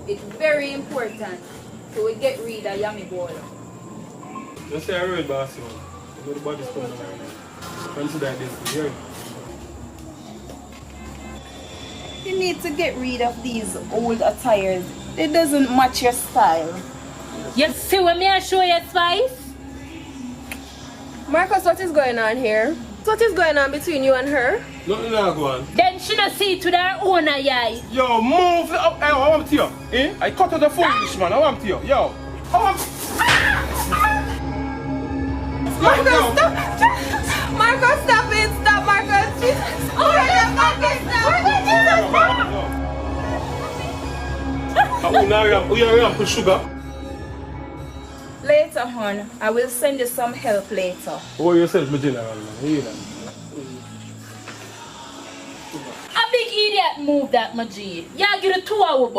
It's very important. So we get rid of yummy ball. Just say I read boss, you know. You know the body's coming right now. Consider this here. You need to get rid of these old attires. It doesn't match your style. You see when me I show you Spice? Marcus, what is going on here? What is going on between you and her? Nothing like go on. Then she not see it with her own eye. Yo, move up. Hey, I want to you. Eh? I cut out the foolish man. I want to you. Yo. I want. Marcus, stop! Marcus, stop it! Stop, Marcus! Jesus! Oh my God, Marcus, stop! Oh, now you put sugar. Later on, I will send you some help later. Oh, yourself, my general man. Here, man. A big idiot move that, my G. Yeah, give it 2 hours.